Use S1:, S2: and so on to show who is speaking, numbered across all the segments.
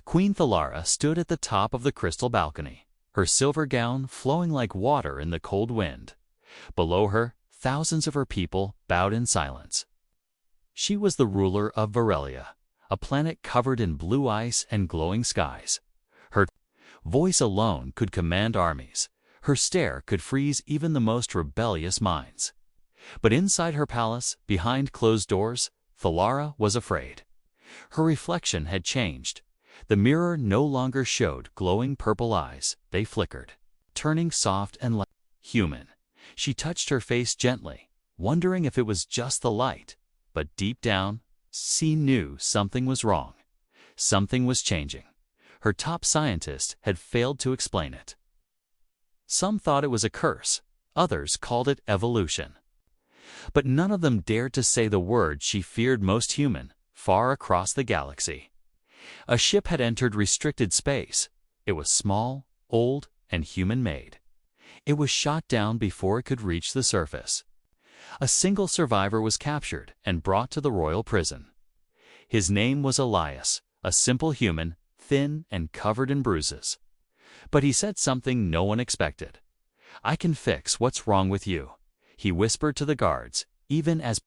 S1: Queen Thalara stood at the top of the crystal balcony, her silver gown flowing like water in the cold wind. Below her, thousands of her people bowed in silence. She was the ruler of Varelia, a planet covered in blue ice and glowing skies. Her voice alone could command armies. Her stare could freeze even the most rebellious minds. But inside her palace, behind closed doors, Thalara was afraid. Her reflection had changed. The mirror no longer showed glowing purple eyes. They flickered, turning soft and human. She touched her face gently, wondering if it was just the light. But deep down, she knew something was wrong. Something was changing. Her top scientist had failed to explain it. Some thought it was a curse. Others called it evolution. But none of them dared to say the word she feared most: human. Far across the galaxy, a ship had entered restricted space. It was small, old, and human-made. It was shot down before it could reach the surface. A single survivor was captured and brought to the royal prison. His name was Elias, a simple human, thin and covered in bruises. But he said something no one expected. "I can fix what's wrong with you," he whispered to the guards, even as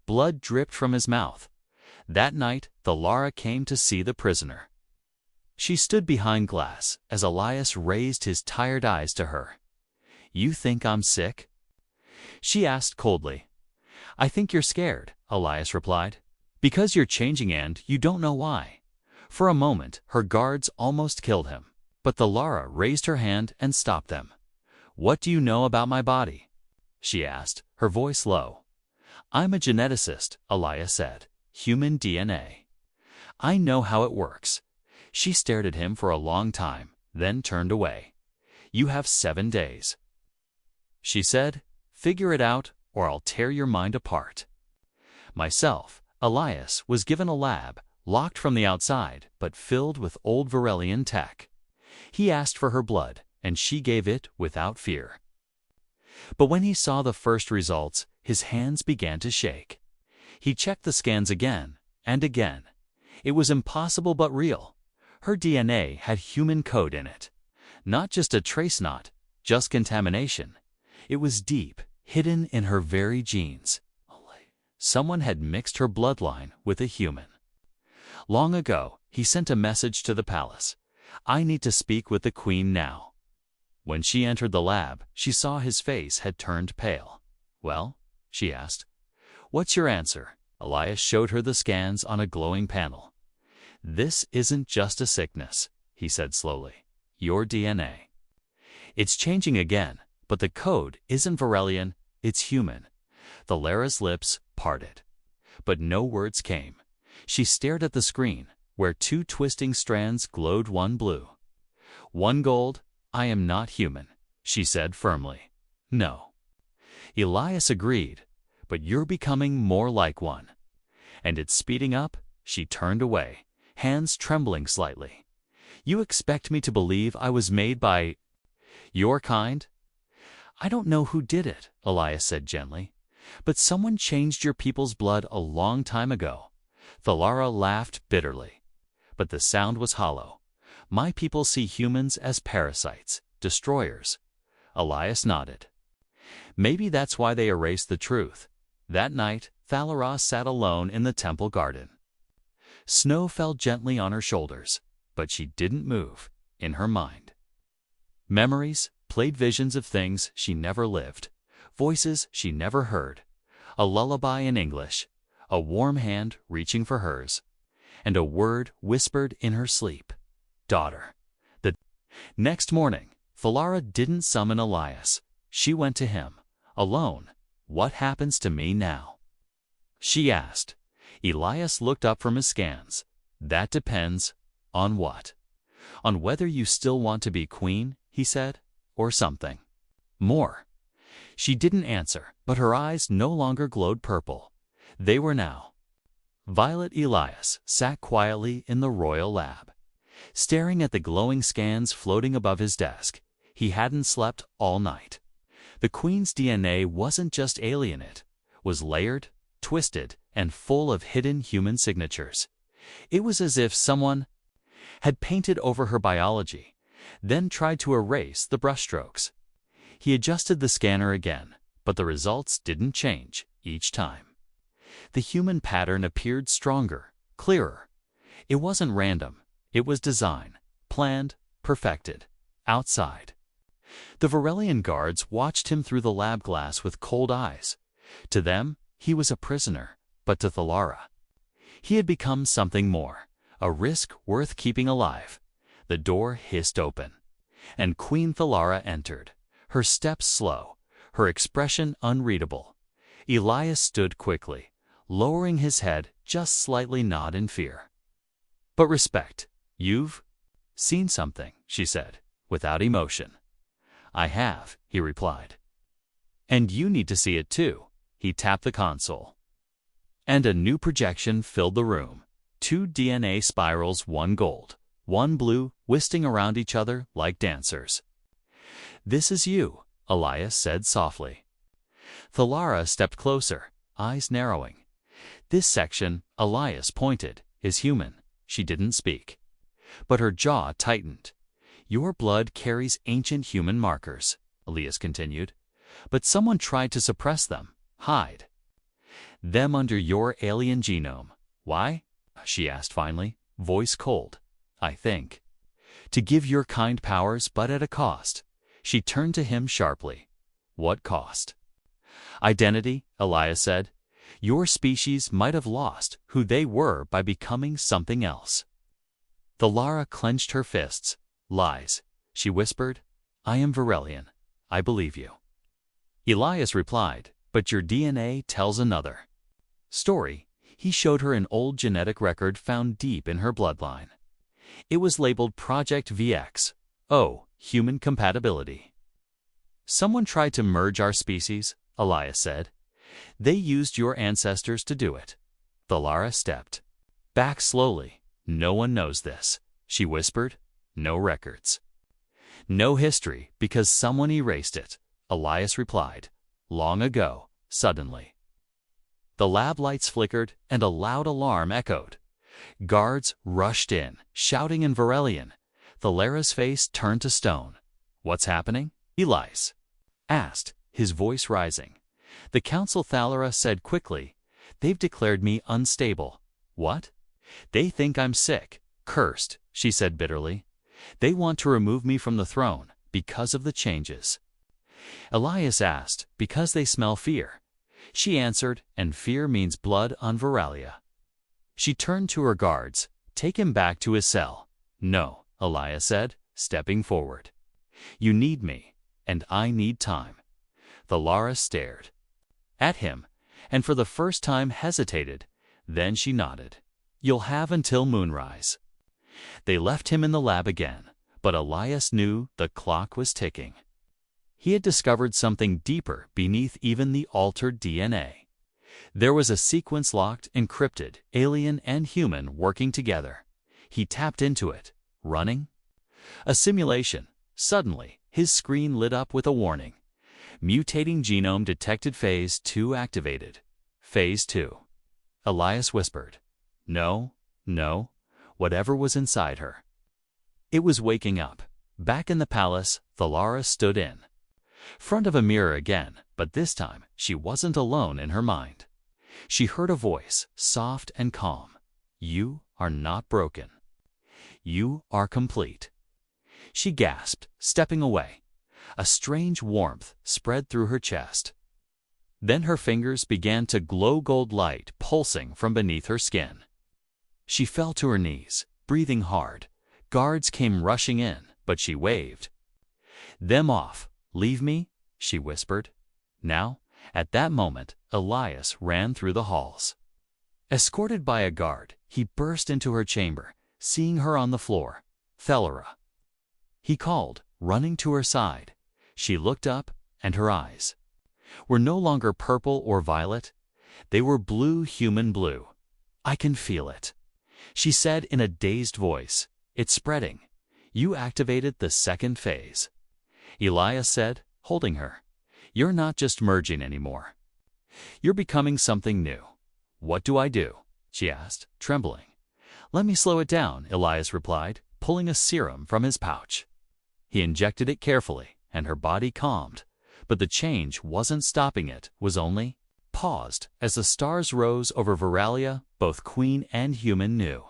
S1: blood dripped from his mouth. That night, Thalara came to see the prisoner. She stood behind glass as Elias raised his tired eyes to her. "You think I'm sick?" she asked coldly. "I think you're scared," Elias replied. "Because you're changing and you don't know why." For a moment, her guards almost killed him. But Thalara raised her hand and stopped them. "What do you know about my body?" she asked, her voice low. "I'm a geneticist," Elias said. "Human DNA. I know how it works." She stared at him for a long time, then turned away. "You have 7 days," she said. "Figure it out, or I'll tear your mind apart." Myself, Elias, was given a lab, locked from the outside, but filled with old Varelian tech. He asked for her blood, and she gave it without fear. But when he saw the first results, his hands began to shake. He checked the scans again and again. It was impossible but real. Her DNA had human code in it. Not just a trace knot, just contamination. It was deep, hidden in her very genes. Someone had mixed her bloodline with a human. Long ago, he sent a message to the palace. "I need to speak with the queen now." When she entered the lab, she saw his face had turned pale. "Well?" she asked. "What's your answer?" Elias showed her the scans on a glowing panel. "This isn't just a sickness," he said slowly. "Your DNA. It's changing again, but the code isn't Varelian, it's human." Thalara's lips parted, but no words came. She stared at the screen, where 2 twisting strands glowed, one blue, one gold. "I am not human," she said firmly. "No." Elias agreed. "But you're becoming more like one. And it's speeding up." She turned away, hands trembling slightly. "You expect me to believe I was made by your kind?" "I don't know who did it," Elias said gently. "But someone changed your people's blood a long time ago." Thalara laughed bitterly, but the sound was hollow. "My people see humans as parasites, destroyers." Elias nodded. "Maybe that's why they erased the truth." That night, Thalara sat alone in the temple garden. Snow fell gently on her shoulders, but she didn't move. In her mind, memories played visions of things she never lived, voices she never heard, a lullaby in English, a warm hand reaching for hers, and a word whispered in her sleep: "Daughter." The next morning, Thalara didn't summon Elias. She went to him, alone. "What happens to me now?" she asked. Elias looked up from his scans. "That depends on what?" "On whether you still want to be queen," he said, "or something more." She didn't answer, but her eyes no longer glowed purple. They were now violet. Elias sat quietly in the royal lab, staring at the glowing scans floating above his desk. He hadn't slept all night. The queen's DNA wasn't just alien, it was layered, twisted, and full of hidden human signatures. It was as if someone had painted over her biology, then tried to erase the brushstrokes. He adjusted the scanner again, but the results didn't change each time. The human pattern appeared stronger, clearer. It wasn't random. It was design, planned, perfected, outside. The Varelian guards watched him through the lab glass with cold eyes. To them, he was a prisoner, but to Thalara, he had become something more, a risk worth keeping alive. The door hissed open, and Queen Thalara entered, her steps slow, her expression unreadable. Elias stood quickly, lowering his head just slightly, nod in fear. "But respect, you've seen something," she said, without emotion. "I have," he replied. "And you need to see it too." He tapped the console. And a new projection filled the room. 2 DNA spirals, one gold, one blue, twisting around each other like dancers. "This is you," Elias said softly. Thalara stepped closer, eyes narrowing. "This section," Elias pointed, "is human." She didn't speak, but her jaw tightened. "Your blood carries ancient human markers," Elias continued, "but someone tried to suppress them, hide them under your alien genome. Why?" she asked finally, voice cold. "I think to give your kind powers, but at a cost." She turned to him sharply. "What cost?" "Identity," Elias said. "Your species might have lost who they were by becoming something else." Thalara clenched her fists. "Lies," she whispered. "I am Varelian. I believe you." Elias replied, "But your DNA tells another story." He showed her an old genetic record found deep in her bloodline. It was labeled Project VX. Oh, human compatibility. "Someone tried to merge our species," Elias said. "They used your ancestors to do it." Thalara stepped back slowly. "No one knows this," she whispered. "No records. No history, because someone erased it," Elias replied. "Long ago, suddenly." The lab lights flickered, and a loud alarm echoed. Guards rushed in, shouting in Varelian. Thalara's face turned to stone. "What's happening?" Elias asked, his voice rising. "The Council," Thalara said quickly. "They've declared me unstable." "What?" "They think I'm sick, cursed," she said bitterly. "They want to remove me from the throne because of the changes." Elias asked, "Because they smell fear?" She answered, "And fear means blood on Varalia." She turned to her guards. "Take him back to his cell." "No," Elias said, stepping forward. "You need me, and I need time." Thalara stared at him, and for the first time hesitated. Then she nodded. "You'll have until moonrise." They left him in the lab again, but Elias knew the clock was ticking. He had discovered something deeper beneath even the altered DNA. There was a sequence locked, encrypted, alien and human working together. He tapped into it, running a simulation. Suddenly, his screen lit up with a warning. "Mutating genome detected, phase 2 activated." Phase 2. Elias whispered. No, no, whatever was inside her. It was waking up. Back in the palace, Thalara stood in front of a mirror again, but this time she wasn't alone in her mind. She heard a voice, soft and calm. "You are not broken. You are complete." She gasped, stepping away. A strange warmth spread through her chest. Then her fingers began to glow, gold light pulsing from beneath her skin. She fell to her knees, breathing hard. Guards came rushing in, but she waved them off. "Leave me," she whispered. Now, at that moment, Elias ran through the halls. Escorted by a guard, he burst into her chamber, seeing her on the floor. "Thalara," he called, running to her side. She looked up, and her eyes were no longer purple or violet. They were blue, human blue. "I can feel it," she said in a dazed voice. "It's spreading. You activated the second phase." Elias said, holding her. "You're not just merging anymore. You're becoming something new." "What do I do?" she asked, trembling. "Let me slow it down," Elias replied, pulling a serum from his pouch. He injected it carefully, and her body calmed. But the change wasn't stopping it, was only paused. As the stars rose over Veralia, both queen and human knew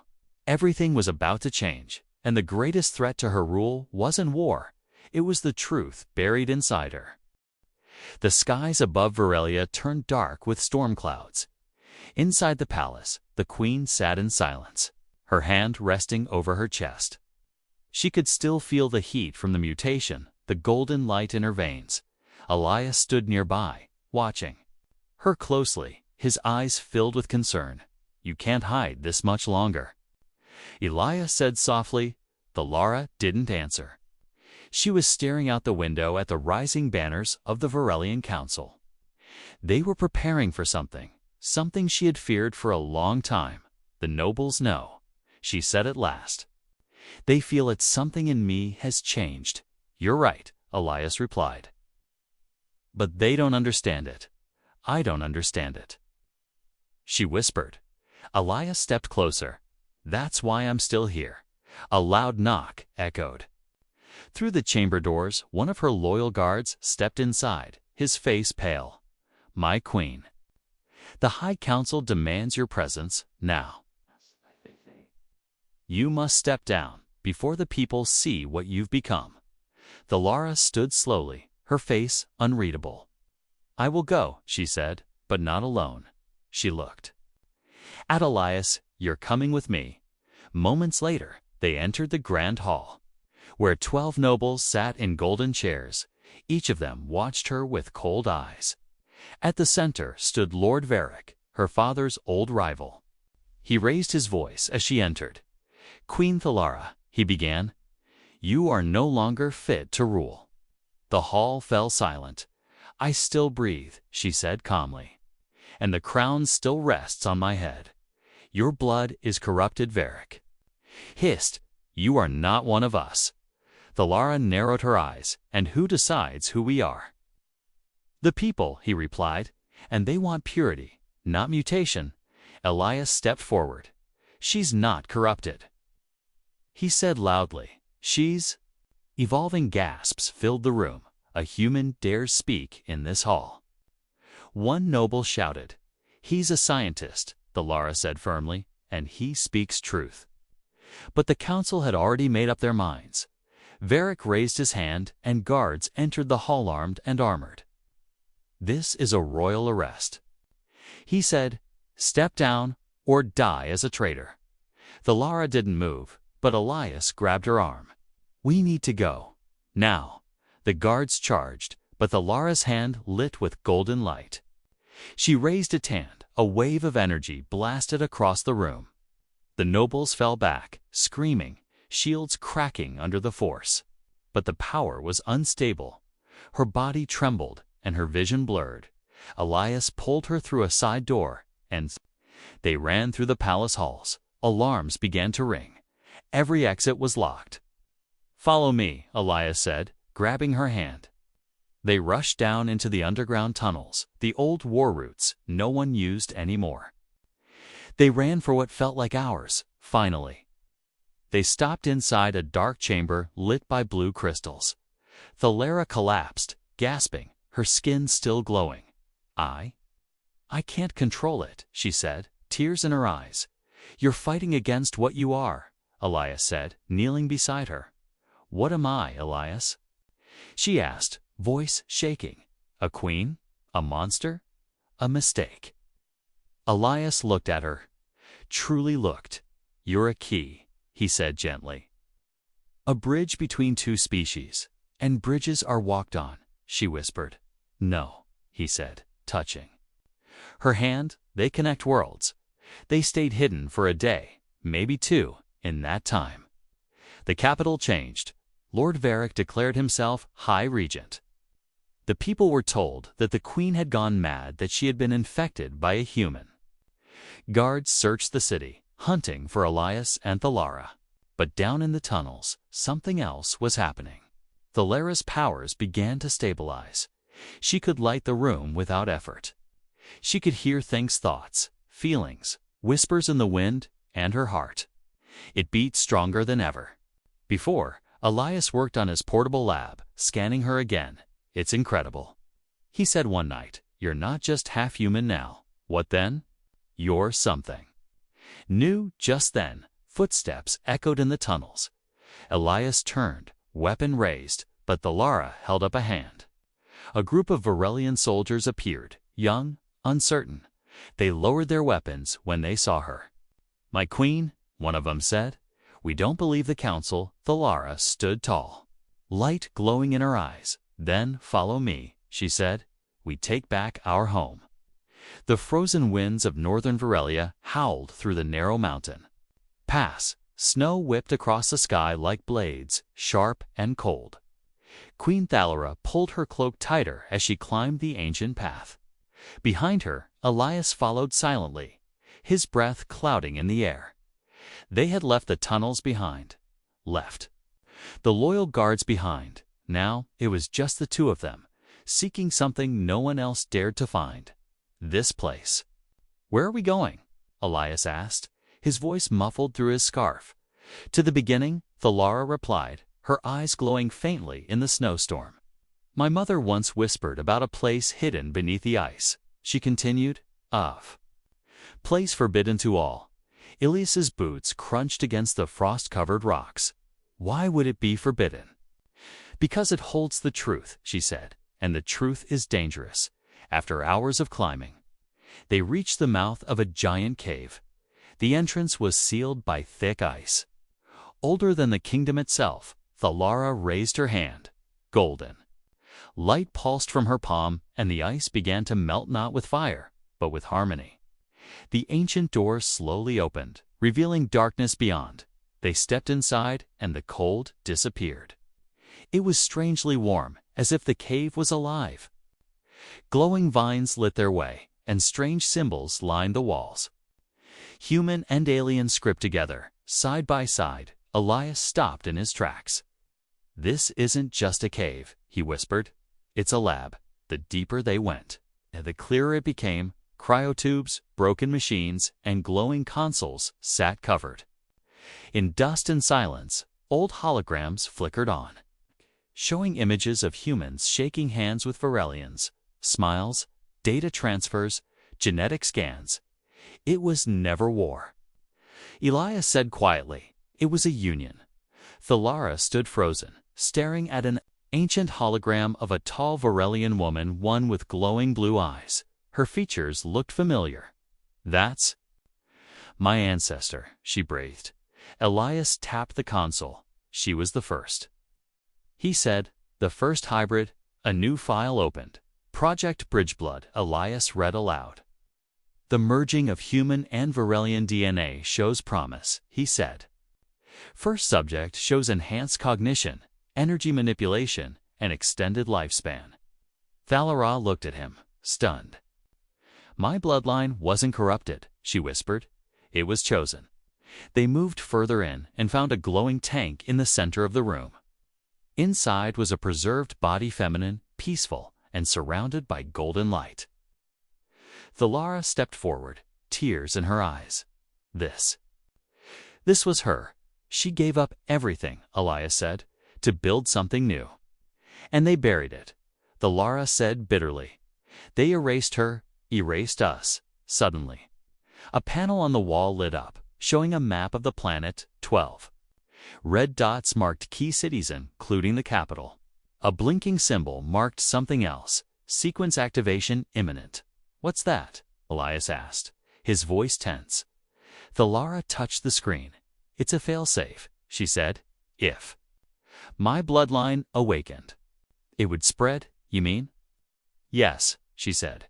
S1: everything was about to change, and the greatest threat to her rule wasn't war. It was the truth buried inside her. The skies above Veralia turned dark with storm clouds. Inside the palace, the queen sat in silence, her hand resting over her chest. She could still feel the heat from the mutation, the golden light in her veins. Elias stood nearby, watching her closely, his eyes filled with concern. "You can't hide this much longer," Elias said softly. Thalara didn't answer. She was staring out the window at the rising banners of the Verelian Council. They were preparing for something she had feared for a long time. "The nobles know," she said at last. "They feel that something in me has changed." "You're right," Elias replied. "But they don't understand it. I don't understand it," she whispered. Elias stepped closer. "That's why I'm still here." A loud knock echoed. Through the chamber doors, one of her loyal guards stepped inside, his face pale. "My queen, the High Council demands your presence now. You must step down before the people see what you've become." Thalara stood slowly, her face unreadable. "I will go," she said, "but not alone." She looked at Elias. "You're coming with me." Moments later, they entered the grand hall, where 12 nobles sat in golden chairs. Each of them watched her with cold eyes. At the center stood Lord Varick, her father's old rival. He raised his voice as she entered. "Queen Thalara," he began, "you are no longer fit to rule." The hall fell silent. "I still breathe," she said calmly, "and the crown still rests on my head. Your blood is corrupted, Varick." "Hist, you are not one of us." Thalara narrowed her eyes. "And who decides who we are?" "The people," he replied, "and they want purity, not mutation." Elias stepped forward. "She's not corrupted," he said loudly. "She's—" Evolving gasps filled the room. A human dares speak in this hall. One noble shouted. "He's a scientist," Thalara said firmly, "and he speaks truth." But the council had already made up their minds. Varick raised his hand, and guards entered the hall armed and armored. "This is a royal arrest," he said. "Step down or die as a traitor." Thalara didn't move, but Elias grabbed her arm. "We need to go. Now." The guards charged, but Thalara's hand lit with golden light. She raised a hand. A wave of energy blasted across the room. The nobles fell back, screaming, shields cracking under the force. But the power was unstable. Her body trembled, and her vision blurred. Elias pulled her through a side door, and they ran through the palace halls. Alarms began to ring. Every exit was locked. "Follow me," Elias said, grabbing her hand. They rushed down into the underground tunnels, the old war routes no one used anymore. They ran for what felt like hours. Finally, they stopped inside a dark chamber lit by blue crystals. Thalara collapsed, gasping, her skin still glowing. I can't control it," she said, tears in her eyes. "You're fighting against what you are," Elias said, kneeling beside her. "What am I, Elias?" she asked, voice shaking. "A queen? A monster? A mistake?" Elias looked at her. Truly looked. "You're a key," he said gently. "A bridge between two species, and bridges are walked on," she whispered. "No," he said, touching her hand. "They connect worlds." They stayed hidden for a day, maybe 2, in that time. The capital changed. Lord Varick declared himself High Regent. The people were told that the queen had gone mad, that she had been infected by a human. Guards searched the city, hunting for Elias and Thalara. But down in the tunnels, something else was happening. Thalara's powers began to stabilize. She could light the room without effort. She could hear things, thoughts, feelings, whispers in the wind, and her heart. It beat stronger than ever. Before, Elias worked on his portable lab, scanning her again. "It's incredible," he said one night. "You're not just half human now." "What then?" "You're something." New just then, footsteps echoed in the tunnels. Elias turned, weapon raised, but Thalara held up a hand. A group of Varelian soldiers appeared, young, uncertain. They lowered their weapons when they saw her. "My queen," one of them said. "We don't believe the council." Thalara stood tall, light glowing in her eyes. "Then follow me," she said. "We take back our home." The frozen winds of northern Varelia howled through the narrow mountain pass. Snow whipped across the sky like blades, sharp and cold. Queen Thalara pulled her cloak tighter as she climbed the ancient path. Behind her, Elias followed silently, his breath clouding in the air. They had left the tunnels behind. Left the loyal guards behind. Now it was just the two of them, seeking something no one else dared to find. This place. "Where are we going?" Elias asked, his voice muffled through his scarf. "To the beginning," Thalara replied, her eyes glowing faintly in the snowstorm. "My mother once whispered about a place hidden beneath the ice," she continued. "Of place forbidden to all." Elias's boots crunched against the frost-covered rocks. "Why would it be forbidden?" "Because it holds the truth," she said, "and the truth is dangerous." After hours of climbing, they reached the mouth of a giant cave. The entrance was sealed by thick ice. Older than the kingdom itself, Thalara raised her hand. Golden. Light pulsed from her palm, and the ice began to melt not with fire, but with harmony. The ancient door slowly opened, revealing darkness beyond. They stepped inside, and the cold disappeared. It was strangely warm, as if the cave was alive. Glowing vines lit their way, and strange symbols lined the walls. Human and alien script together, side by side. Elias stopped in his tracks. "This isn't just a cave," he whispered. "It's a lab." The deeper they went, the clearer it became. Cryotubes, broken machines, and glowing consoles sat covered. In dust and silence, old holograms flickered on, showing images of humans shaking hands with Varelians, smiles, data transfers, genetic scans. It was never war. Elias said quietly, "It was a union." Thalara stood frozen, staring at an ancient hologram of a tall Varelian woman, one with glowing blue eyes. Her features looked familiar. "That's my ancestor," she breathed. Elias tapped the console. She was the first. He said, "The first hybrid." A new file opened. "Project Bridgeblood," Elias read aloud. "The merging of human and Varelian DNA shows promise," he said. "First subject shows enhanced cognition, energy manipulation, and extended lifespan." Thalara looked at him, stunned. "My bloodline wasn't corrupted," she whispered. "It was chosen." They moved further in and found a glowing tank in the center of the room. Inside was a preserved body, feminine, peaceful, and surrounded by golden light. Thalara stepped forward, tears in her eyes. This was her. She gave up everything, Elias said, to build something new. "And they buried it," Thalara said bitterly. "They erased her, erased us." Suddenly, a panel on the wall lit up, showing a map of the planet 12. Red dots marked key cities, including the capital. A blinking symbol marked something else. "Sequence activation imminent." "What's that?" Elias asked, his voice tense. Thalara touched the screen. "It's a failsafe," she said. "If my bloodline awakened, it would spread, you mean?" "Yes," she said.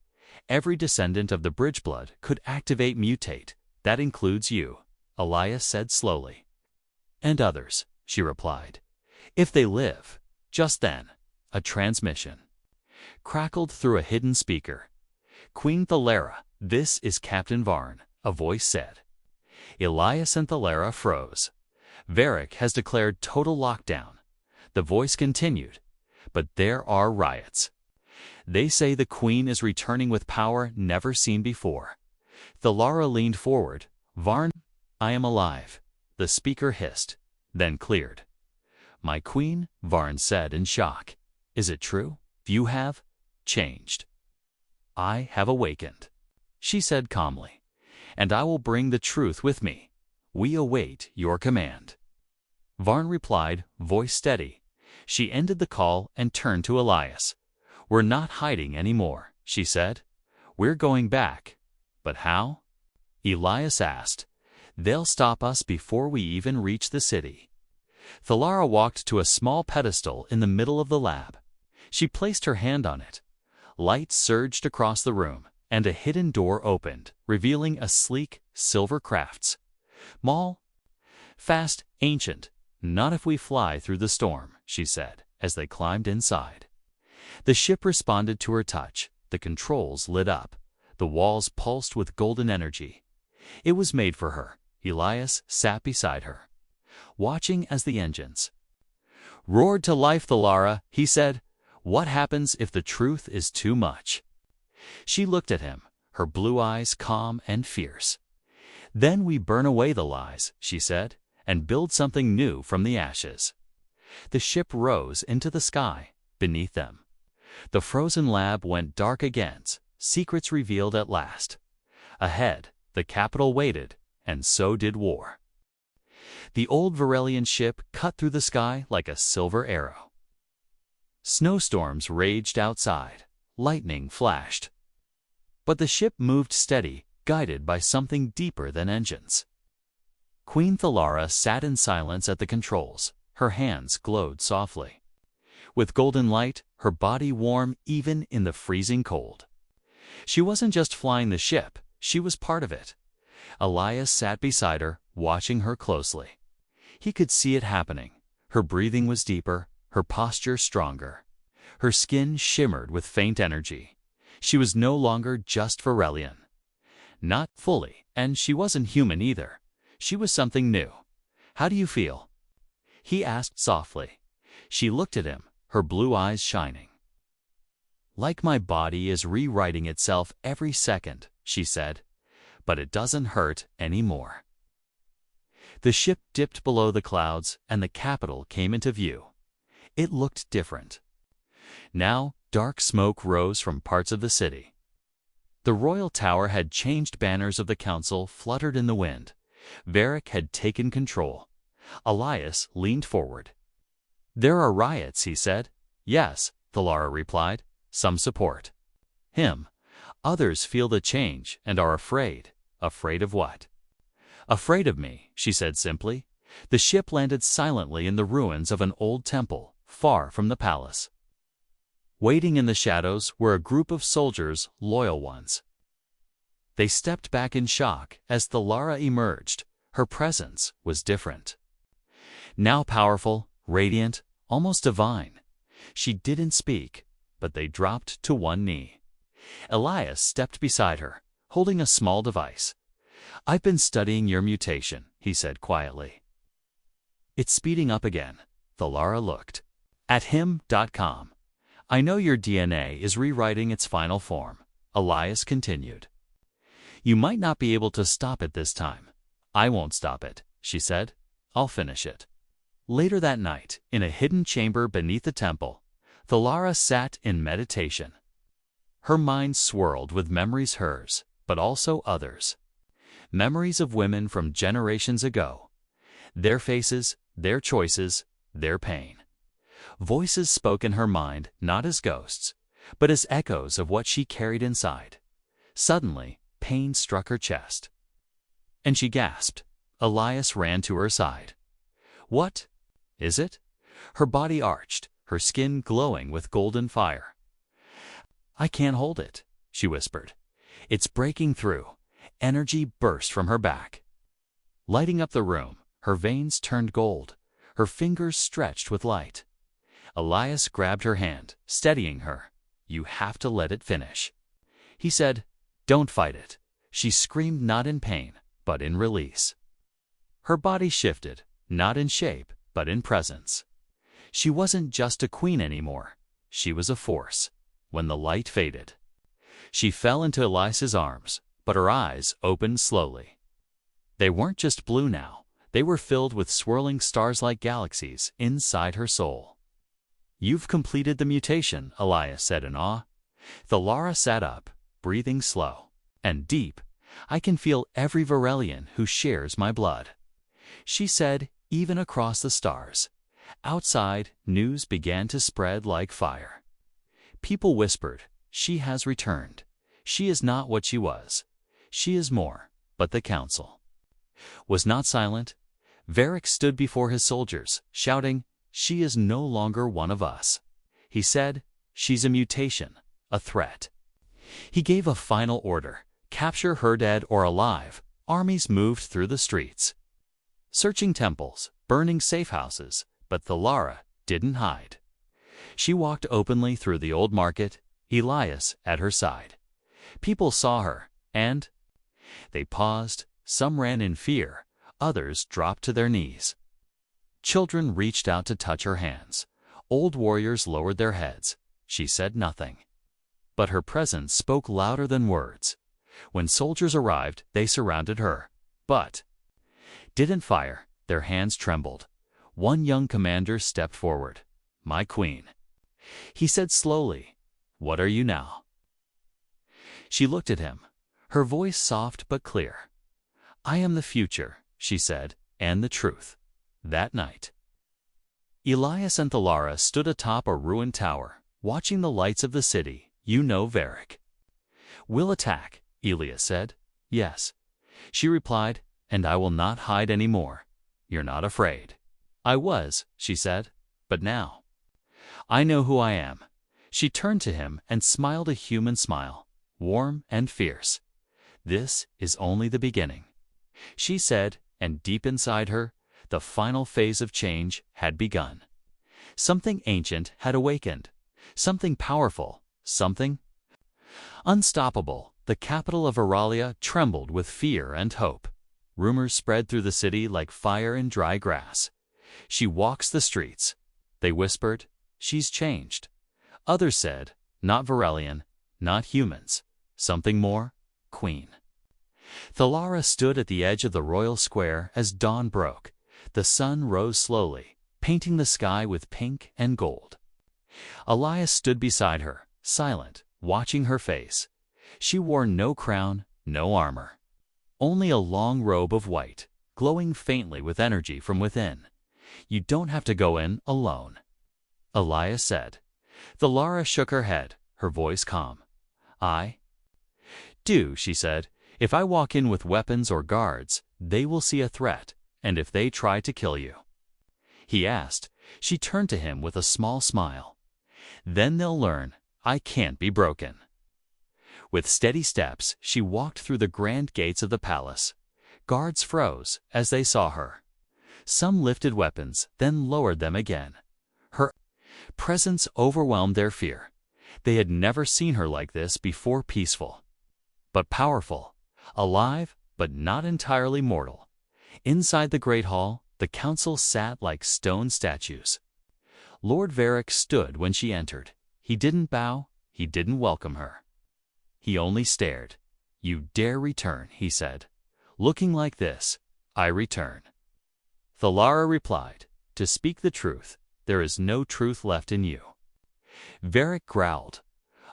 S1: "Every descendant of the Bridgeblood could activate mutate. That includes you," Elias said slowly. "And others," she replied. "If they live." Just then, a transmission crackled through a hidden speaker. "Queen Thalara, this is Captain Varn," a voice said. Elias and Thalara froze. "Varric has declared total lockdown." The voice continued, "But there are riots. They say the Queen is returning with power never seen before." Thalara leaned forward. "Varn, I am alive," the speaker hissed, then cleared. "My queen," Varn said in shock. "Is it true? You have changed." "I have awakened," she said calmly, "and I will bring the truth with me. We await your command." Varn replied, voice steady. She ended the call and turned to Elias. "We're not hiding anymore," she said. "We're going back." "But how?" Elias asked. "They'll stop us before we even reach the city." Thalara walked to a small pedestal in the middle of the lab. She placed her hand on it. Light surged across the room, and a hidden door opened, revealing a sleek silver crafts. "Maul, fast, ancient, not if we fly through the storm," she said, as they climbed inside. The ship responded to her touch. The controls lit up. The walls pulsed with golden energy. It was made for her. Elias sat beside her, watching as the engines roared to life. "Thalara," he said, "what happens if the truth is too much?" She looked at him, her blue eyes calm and fierce. "Then we burn away the lies," she said, "and build something new from the ashes." The ship rose into the sky beneath them. The frozen lab went dark again, secrets revealed at last. Ahead, the capital waited, and so did war. The old Varelian ship cut through the sky like a silver arrow. Snowstorms raged outside. Lightning flashed. But the ship moved steady, guided by something deeper than engines. Queen Thalara sat in silence at the controls. Her hands glowed softly. With golden light, her body warm even in the freezing cold. She wasn't just flying the ship, she was part of it. Elias sat beside her, watching her closely. He could see it happening. Her breathing was deeper, her posture stronger. Her skin shimmered with faint energy. She was no longer just Varelian. Not fully, and she wasn't human either. She was something new. "How do you feel?" he asked softly. She looked at him, her blue eyes shining. "Like my body is rewriting itself every second," she said, "but it doesn't hurt anymore." The ship dipped below the clouds, and the capital came into view. It looked different. Now, dark smoke rose from parts of the city. The royal tower had changed. Banners of the council fluttered in the wind. Varric had taken control. Elias leaned forward. "There are riots," he said. "Yes," Thalara replied. "Some support him. Others feel the change and are afraid." "Afraid of what?" "Afraid of me," she said simply. The ship landed silently in the ruins of an old temple, far from the palace. Waiting in the shadows were a group of soldiers, loyal ones. They stepped back in shock as Thalara emerged. Her presence was different. Now powerful, radiant, almost divine. She didn't speak, but they dropped to one knee. Elias stepped beside her, holding a small device. "I've been studying your mutation," he said quietly. "It's speeding up again." Thalara looked at him.com. "I know your DNA is rewriting its final form." Elias continued. "You might not be able to stop it this time." "I won't stop it," she said. "I'll finish it." Later that night, in a hidden chamber beneath the temple, Thalara sat in meditation. Her mind swirled with memories, hers, but also others. Memories of women from generations ago. Their faces, their choices, their pain. Voices spoke in her mind not as ghosts, but as echoes of what she carried inside. Suddenly, pain struck her chest, and she gasped. Elias ran to her side. "What is it?" Her body arched, her skin glowing with golden fire. "I can't hold it," she whispered. "It's breaking through." Energy burst from her back, lighting up the room. Her veins turned gold, her fingers stretched with light. Elias grabbed her hand, steadying her. "You have to let it finish," he said. "Don't fight it." She screamed, not in pain, but in release. Her body shifted, not in shape, but in presence. She wasn't just a queen anymore. She was a force. When the light faded, she fell into Elias's arms, but her eyes opened slowly. They weren't just blue now. They were filled with swirling stars-like galaxies inside her soul. "You've completed the mutation," Elias said in awe. Thalara sat up, breathing slow and deep. "I can feel every Varelian who shares my blood," she said, even across the stars. Outside, news began to spread like fire. People whispered, "She has returned. She is not what she was. She is more." But the council was not silent. Varric stood before his soldiers, shouting, "She is no longer one of us." He said, "She's a mutation, a threat." He gave a final order: capture her dead or alive. Armies moved through the streets, searching temples, burning safe houses, but Thalara didn't hide. She walked openly through the old market, Elias at her side. People saw her, and they paused. Some ran in fear, others dropped to their knees. Children reached out to touch her hands. Old warriors lowered their heads. She said nothing, but her presence spoke louder than words. When soldiers arrived, they surrounded her, but didn't fire. Their hands trembled. One young commander stepped forward. "My queen," he said slowly, "what are you now?" She looked at him, her voice soft but clear. "I am the future," she said, "and the truth." That night, Elias and Thalara stood atop a ruined tower, watching the lights of the city. "You know Varric." "We'll attack," Elias said. "Yes," she replied, "and I will not hide any more." "You're not afraid." "I was," she said, "but now I know who I am." She turned to him and smiled a human smile, warm and fierce. "This is only the beginning," she said, and deep inside her, the final phase of change had begun. Something ancient had awakened, something powerful, something unstoppable. The capital of Auralia trembled with fear and hope. Rumors spread through the city like fire in dry grass. "She walks the streets." They whispered, "She's changed." Others said, "Not Varelian, not humans. Something more, queen." Thalara stood at the edge of the royal square as dawn broke. The sun rose slowly, painting the sky with pink and gold. Elias stood beside her, silent, watching her face. She wore no crown, no armor. Only a long robe of white, glowing faintly with energy from within. "You don't have to go in alone," Elias said. Thalara shook her head, her voice calm. "I do," she said. "If I walk in with weapons or guards, they will see a threat, and if they try to kill you?" He asked. She turned to him with a small smile. "Then they'll learn I can't be broken." With steady steps, she walked through the grand gates of the palace. Guards froze as they saw her. Some lifted weapons, then lowered them again. Her presence overwhelmed their fear. They had never seen her like this before, peaceful but powerful, alive but not entirely mortal. Inside the great hall, the council sat like stone statues. Lord Varric stood when she entered. He didn't bow, he didn't welcome her. He only stared. "You dare return," he said. "Looking like this, I return." Thalara replied, "To speak the truth, there is no truth left in you." Varric growled,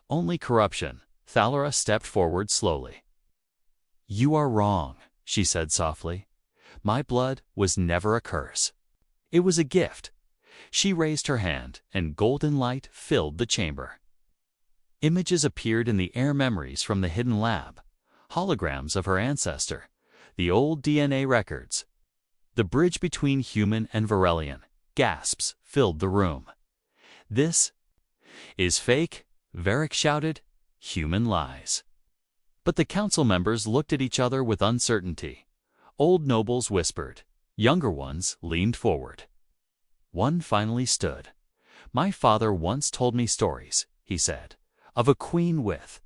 S1: "Only corruption." Thalara stepped forward slowly. "You are wrong," she said softly. "My blood was never a curse. It was a gift." She raised her hand, and golden light filled the chamber. Images appeared in the air, memories from the hidden lab, holograms of her ancestor, the old DNA records. The bridge between human and Varelian, gasps filled the room. "This is fake," Varric shouted. "Human lies." But the council members looked at each other with uncertainty. Old nobles whispered. Younger ones leaned forward. One finally stood. "My father once told me stories," he said, "of a queen with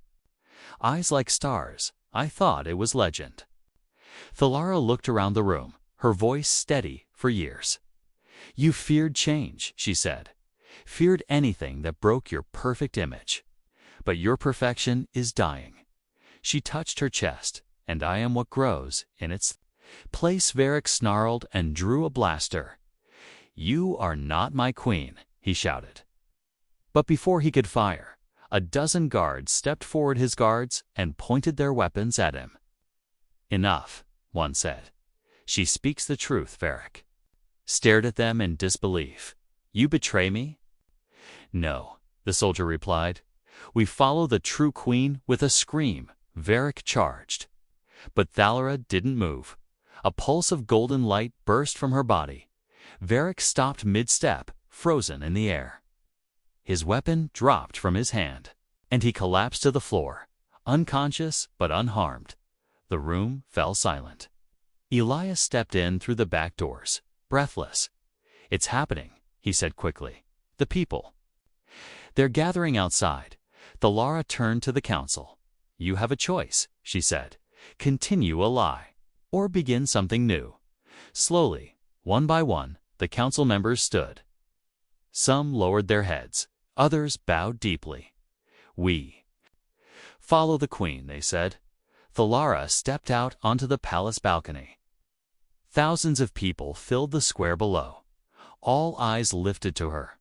S1: eyes like stars. I thought it was legend." Thalara looked around the room, her voice steady for years. "You feared change," she said. "Feared anything that broke your perfect image. But your perfection is dying." She touched her chest, "And I am what grows in its Place Varric snarled and drew a blaster. "You are not my queen," he shouted. But before he could fire, a dozen guards stepped forward his guards and pointed their weapons at him. "Enough," one said. "She speaks the truth," Varric stared at them in disbelief. "You betray me?" "No," the soldier replied. "We follow the true queen." With a scream, Varric charged. But Thalara didn't move. A pulse of golden light burst from her body. Varric stopped mid-step, frozen in the air. His weapon dropped from his hand, and he collapsed to the floor, unconscious but unharmed. The room fell silent. Elias stepped in through the back doors, breathless. "It's happening," he said quickly. "The people. They're gathering outside." Thalara turned to the council. "You have a choice," she said. "Continue a lie, or begin something new." Slowly, one by one, the council members stood. Some lowered their heads, others bowed deeply. "We follow the queen," they said. Thalara stepped out onto the palace balcony. Thousands of people filled the square below. All eyes lifted to her.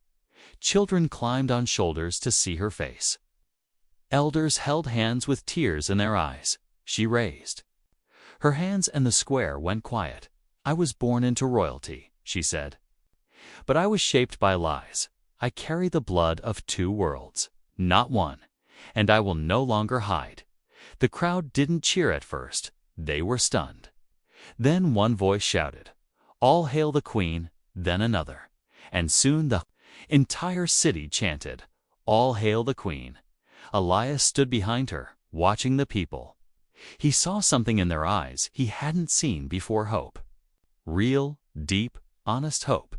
S1: Children climbed on shoulders to see her face. Elders held hands with tears in their eyes. She raised her hands and the square went quiet. "I was born into royalty," she said. "But I was shaped by lies. I carry the blood of two worlds, not one, and I will no longer hide." The crowd didn't cheer at first. They were stunned. Then one voice shouted, "All hail the queen," then another. And soon the entire city chanted, "All hail the queen." Elias stood behind her, watching the people. He saw something in their eyes he hadn't seen before: hope. Real, deep, honest hope.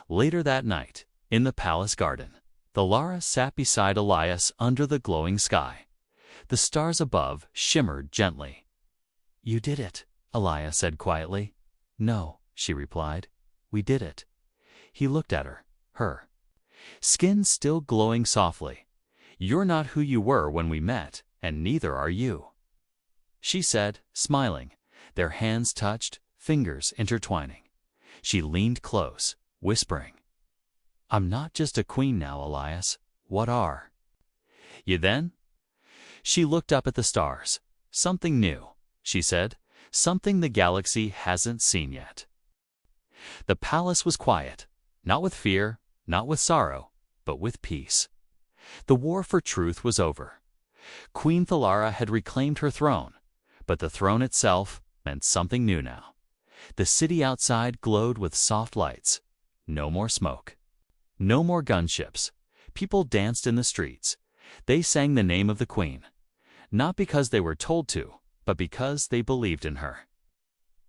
S1: Later that night, in the palace garden, Thalara sat beside Elias under the glowing sky. The stars above shimmered gently. "You did it," Elias said quietly. "No," she replied. "We did it." He looked at her skin still glowing softly. "You're not who you were when we met, and neither are you," she said, smiling. Their hands touched, fingers intertwining. She leaned close, whispering, "I'm not just a queen now, Elias. What are you then?" She looked up at the stars. "Something new," she said. "Something the galaxy hasn't seen yet." The palace was quiet, not with fear, not with sorrow, but with peace. The war for truth was over. Queen Thalara had reclaimed her throne, but the throne itself meant something new now. The city outside glowed with soft lights. No more smoke. No more gunships. People danced in the streets. They sang the name of the queen, not because they were told to, but because they believed in her.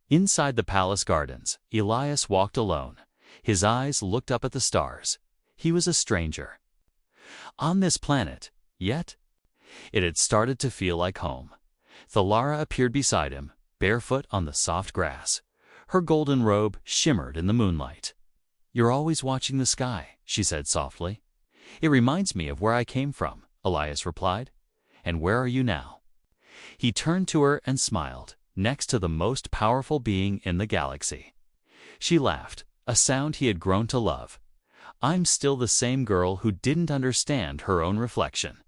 S1: Inside the palace gardens, Elias walked alone. His eyes looked up at the stars. He was a stranger on this planet, yet it had started to feel like home. Thalara appeared beside him, barefoot on the soft grass. Her golden robe shimmered in the moonlight. "You're always watching the sky," she said softly. "It reminds me of where I came from," Elias replied. "And where are you now?" He turned to her and smiled, next to the most powerful being in the galaxy. She laughed, a sound he had grown to love. "I'm still the same girl who didn't understand her own reflection."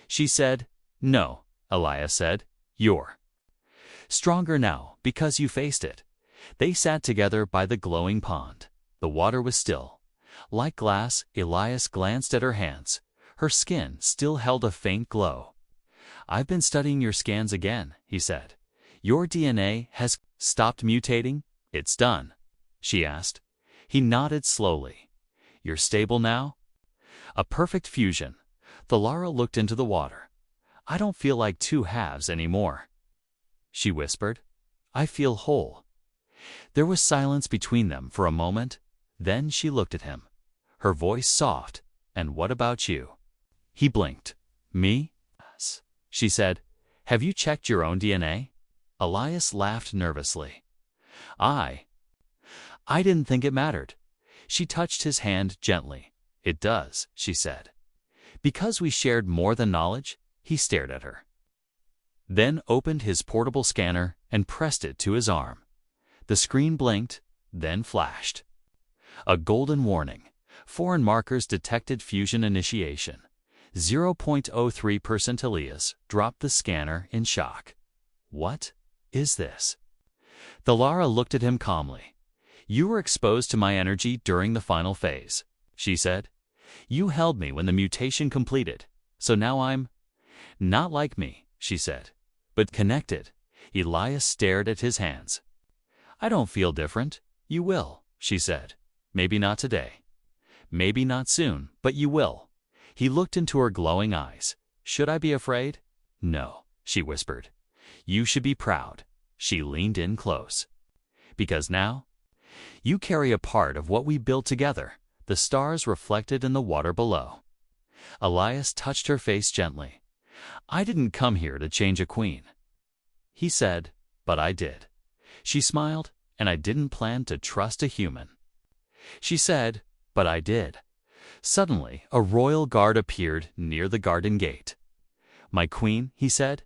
S1: She said, "No," Elias said. "You're stronger now because you faced it." They sat together by the glowing pond. The water was still. Like glass, Elias glanced at her hands. Her skin still held a faint glow. "I've been studying your scans again," he said. "Your DNA has stopped mutating?" "It's done," she asked. He nodded slowly. "You're stable now?" "A perfect fusion." Thalara looked into the water. "I don't feel like two halves anymore," she whispered. "I feel whole." There was silence between them for a moment. Then she looked at him, her voice soft. "And what about you?" He blinked. "Me?" "Yes," she said. "Have you checked your own DNA?" Elias laughed nervously. I didn't think it mattered." She touched his hand gently. "It does," she said. "Because we shared more than knowledge?" He stared at her, then opened his portable scanner and pressed it to his arm. The screen blinked, then flashed. A golden warning. Foreign markers detected fusion initiation. 0.03% Elias dropped the scanner in shock. What is this? The Lara looked at him calmly. You were exposed to my energy during the final phase, she said. You held me when the mutation completed, so now I'm not like me, she said, but connected. Elias stared at his hands. I don't feel different. You will, she said. Maybe not today. Maybe not soon, but you will. He looked into her glowing eyes. Should I be afraid? No, she whispered. You should be proud. She leaned in close. Because now, you carry a part of what we built together, the stars reflected in the water below. Elias touched her face gently. I didn't come here to change a queen. He said, but I did. She smiled, and I didn't plan to trust a human. She said, but I did. Suddenly, a royal guard appeared near the garden gate. My queen, he said,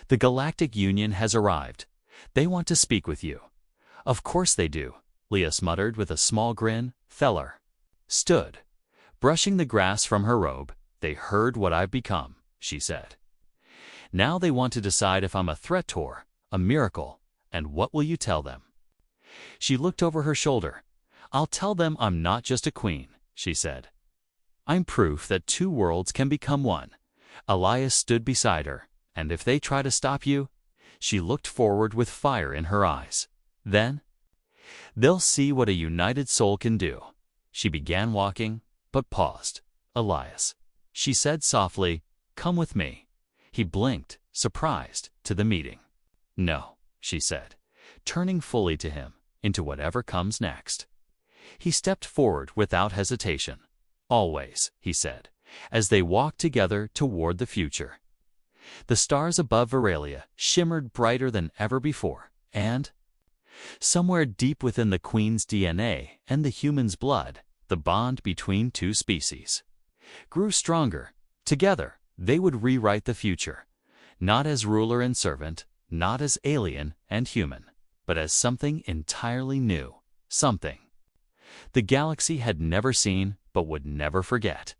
S1: the Galactic Union has arrived. They want to speak with you. Of course they do, Elias muttered with a small grin. Theller stood, brushing the grass from her robe. They heard what I've become, she said. Now they want to decide if I'm a threat to her, a miracle, and what will you tell them? She looked over her shoulder. I'll tell them I'm not just a queen, she said. I'm proof that two worlds can become one. Elias stood beside her, and if they try to stop you, she looked forward with fire in her eyes. Then, they'll see what a united soul can do. She began walking, but paused. Elias, she said softly, come with me. He blinked, surprised, to the meeting. No, she said, turning fully to him, into whatever comes next. He stepped forward without hesitation. Always, he said, as they walked together toward the future. The stars above Veralia shimmered brighter than ever before, and somewhere deep within the Queen's DNA and the human's blood, the bond between two species grew stronger. Together, they would rewrite the future, not as ruler and servant, not as alien and human, but as something entirely new, something the galaxy had never seen but would never forget.